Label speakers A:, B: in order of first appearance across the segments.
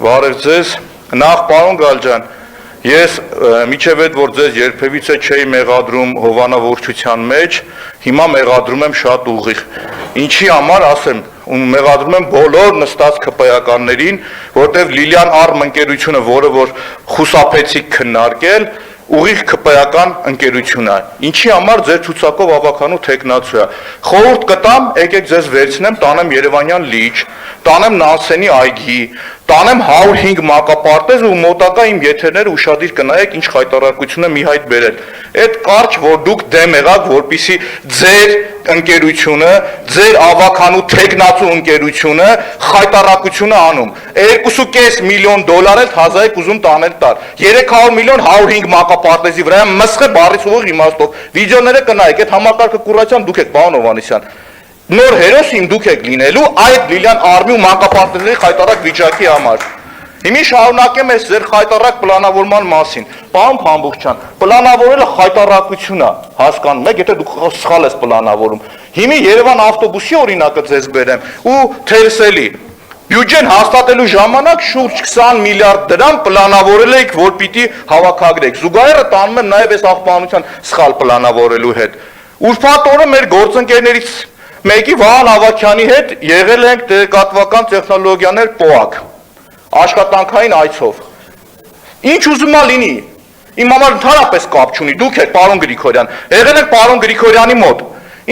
A: Բարև ձեզ, նախ պարոն Գալջան, ես միջև այդ որ ձեզ երբևիցե չէի մեղադրում հովանավորչության մեջ, հիմա մեղադրում եմ շատ ուղիղ, ինչի համար ասեմ, մեղադրում եմ բոլոր նստած ԿՊ-ականներին, որտեղ Լիլիան Արմ ընկերությունը, որը որ խուսափեցիք քննարկել, ուղիղ ԿՊ-ական ընկերություն է, ինչի համար ձեր ցուցակով ավականու թեկնածու է, խորհուրդ կտամ, եկեք ձեզ վերցնեմ, տանեմ Երևանյան լիճ, տանեմ Նանսենի այգի, տանեմ 105 մակապարտեզ ու մոտակա իմ եթերները ուշադիր կնայեք ինչ խայտարակություն է մի հայտ բերել, այդ կարճ, որ դուք դեմ եղաք, որպեսզի ձեր ընկերությունը, ձեր ավականու թեկնածու ընկերությունը խայտարակությունը անում, 2.5 միլիոն դոլար էլ հազայեք ուզում տանել տար, 300 միլիոն 105 մակապարտեզի վրա մսխե բարից ուղիղ իմաստով, վիդեոները կնայեք, այդ համակարգը կուրացիան դուք եք, պարոն Հովհաննիսյան, նոր հերոս իմ դուք եք լինելու այդ Լիլիան Արմի ու մանկապարտեզների խայտարակ վիճակի համար։ Հիմի շարունակեմ ես ձեր խայտարակ պլանավորման մասին։ Պարոն Փամբուխչյան, պլանավորելը խայտարակություն է, հասկանում եք, եթե դուք սխալ ես պլանավորում։ Հիմի Երևան ավտոբուսի օրինակը ձեզ բերեմ ու Թերսելի։ Բյուջեն հաստատելու ժամանակ շուրջ 20 միլիարդ դրամ պլանավորել եք, որ պիտի հավաքագրեք։ Զուգահեռը տանում եմ նաև այս աղբանության սխալ պլանավորելու հետ։ Ուրբաթ օրը մեր գործընկերներից մեկի Վահան Ավագյանի հետ եղել ենք տեղեկատվական տեխնոլոգիաներ ՊՕԱԿ, աշխատանքային այցով։ Ինչ ուզում ա լինի, իմ համար ընդհանրապես կապ չունի, դուք եք պարոն Գրիգորյան, եղել եք պարոն Գրիգորյանի մոտ,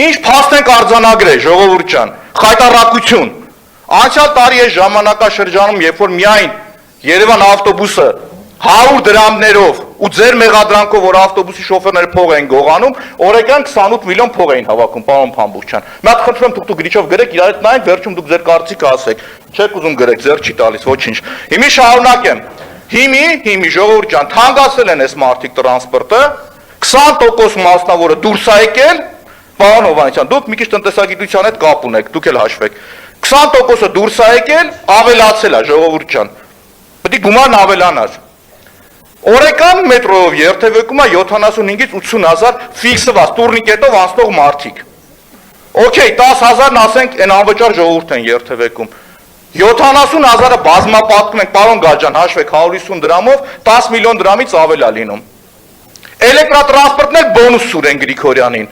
A: ինչ փաստ ենք արձանագրել, ժողովուրդ ջան, խայտարակություն։ Անցյալ տարի այս ժամանակաշրջանում, երբ որ միայն Երևան ավտոբուսը 100 դրամներով ու ձեր մեղադրանքով, որ ավտոբուսի շոֆերները փող էին գողանում, օրեկան 28 միլիոն փող էին հավաքում, պարոն Փամբուխչյան։ Մի հատ խնդրում դուք գրիչով գրեք, իրար հետ նայեք, վերջում դուք ձեր կարծիքը ասեք։ Չեք ուզում գրեք, ձեր չի տալիս, ոչինչ։ Հիմի շարունակեմ։ Հիմի ժողովուրդ ջան, թանկացել են այս մարդիկ տրանսպորտը, 20% մասնավորը դուրս է եկել, պարոն Հովհաննիսյան, դուք մի քիչ տնտեսագիտության հետ կապ ունեք, դուք էլ հաշվեք։ 20%-ը դուրս է եկել, ավելացել է, ժողովուրդ ջան։ Պետք է գումարն ավելանար։ Օրեկան մետրոյով երթևեկում է 75-ից 80 հազար ֆիքսված տուրնիկետով անցնող մարդիկ։ Okay, 10 հազարն ասենք այն անվճար ժողովուրդ են երթևեկում։ 70 հազարը բազմապատկում ենք, պարոն Գալջան, հաշվեք 150 դրամով 10 միլիոն դրամից ավել է լինում։ Էլեկտրատրանսպորտներ բոնուս սուրեն Գրիգորյանին։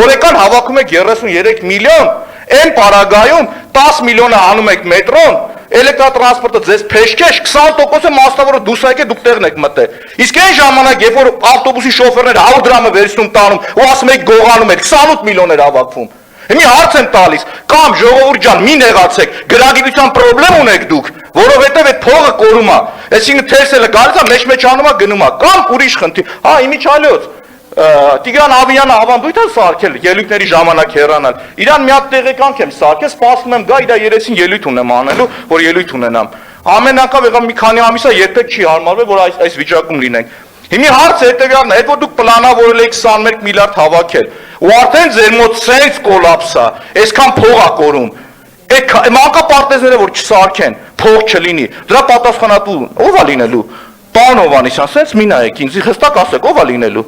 A: Օրեկան հավաքում եք 33 միլիոն, այն պարագայում 10 միլիոնը անում եք մետրոն, էլեկտրատրանսպորտը ձեզ փեշքեշ 20%-ը մասնավորը դուրս եկեք դուք տեղն եք մտել։ Իսկ այն ժամանակ, երբ որ ավտոբուսի շոֆերները 100 դրամը վերցնում տանում ու ասում եք գողանում եք 28 միլիոն էր հավաքվում։ Հիմա հարց եմ տալիս, կամ ժողովուրդ ջան, մի նեղացեք, գրագիտության խնդրեմ ունեք դուք, որովհետև այդ փողը կորում է։ Այսինքն Թերսելը գալիս է, մեջ անում է, գնում է, կամ ուրիշ խնդիր։ Հա, իմիջիալոց Տիգրան Ավիյանը ավանդույթ է սարքել ելույթների ժամանակ հեռանալ։ Իրան մի հատ տեղեկանք եմ սարքել, սպասում եմ գա իր երեսին ելույթ ունեմ անելու, որ ելույթ ունենամ։ Ամեն անգամ եղավ մի քանի ամիս է երբեք չի հարմարվել, որ այս վիճակում լինենք։ Հիմա հարցը հետևյալն է, այդ որ դուք պլանավորել եք 21 միլիարդ հավաքել, ու արդեն ձեր մոտ սենց կոլապս է, այսքան փող է կորում։ Այդ մանկապարտեզները որ չսարքեն, փող չլինի, դրա պատասխանատու ով է լինելու։ Պարոն Հովհաննիսյան, սենց մի նայեք ինձ, հստակ ասեք, ով է լինելու։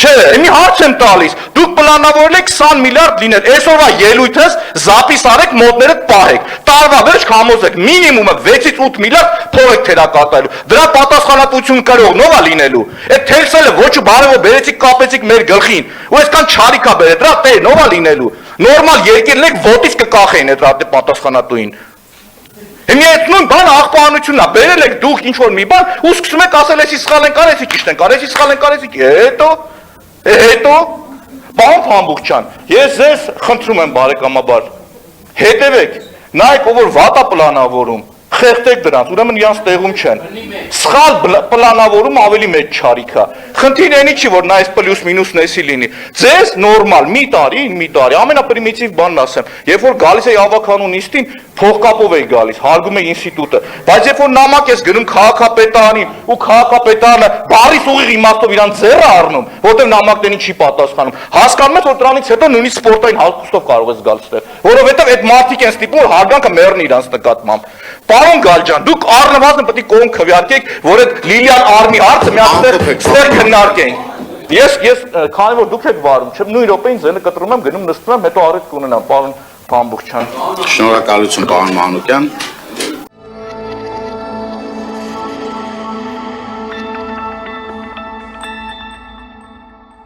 A: Չէ, մի հարց եմ տալիս, դուք պլանավորել եք 20 միլիարդ լինել, այսօրվա ելույթս զապիս արեք, մոտներդ պահեք, տարվա վերջ համոզեք, մինիմումը 6-ից 8 միլիարդ փող եք թերակատարելու, դրա պատասխանատվություն կրողն ով է լինելու, այդ Թերսելը ոչ բարևով բերեցիք կապեցիք մեր գլխին, ու այսքան չարիք է բերել, դրա տերն ով է լինելու, նորմալ երկիրն եք ոտից կկախեին այդ պատասխանատուին։ Հիմա այդ նույն բանը աղբանությունն է, բերել եք դուք ինչ-որ մի բան, ու սկսում եք ասել, էսի սխալ են կարեցի, ճիշտ են կարեցի, սխալ են կարեցի, հետո, պարոն Փամբուխչյան, ես ձեզ խնդրում եմ բարեկամաբար, հետևեք, նայեք ով որ վատ է պլանավորում, խեղդեք դրանց, ուրեմն իրանց տեղում չեն, սխալ պլանավորում ավելի մեծ չարիք է, խնդիրն էնի չի, որ նա այս պլյուս մինուս նեսի լինի, ձեզ նորմալ, մի տարի, ամենապրիմիտիվ բանն ասեմ, երբ որ գալիս էի ավականու նիստին, փողկապով էի գալիս, հարգում էի ինստիտուտը, բայց երբ որ նամակ ես գնում քաղաքապետարանին ու քաղաքապետարանը բարից ուղիղ իմաստով իրան ձեռը առնում, որտեղ նամակներին չի պատասխանում, հասկանում եք, որ դրանից հետո նույնիսկ սպորտային հագուստով կարող ես գալ ստեղ, որովհետև այդ մարդիկ են ստիպում, որ հարգանքը մեռնի իրանց նկատմամբ։ Պարոն Գալջան, դուք առնվազն պետք է կողմ քվեարկեք, որ այդ Լիլիան Արմի հարցը մի հատ ստեղ քննարկենք։ Ես քանի որ դուք եք վարում, չեմ նույն րոպեին ձենը կտրում եմ, գնում նստում եմ, հետո առիթ կունենամ, պարոն Փամբուխչյան։
B: Շնորհակալություն, պարոն Մանուկյան։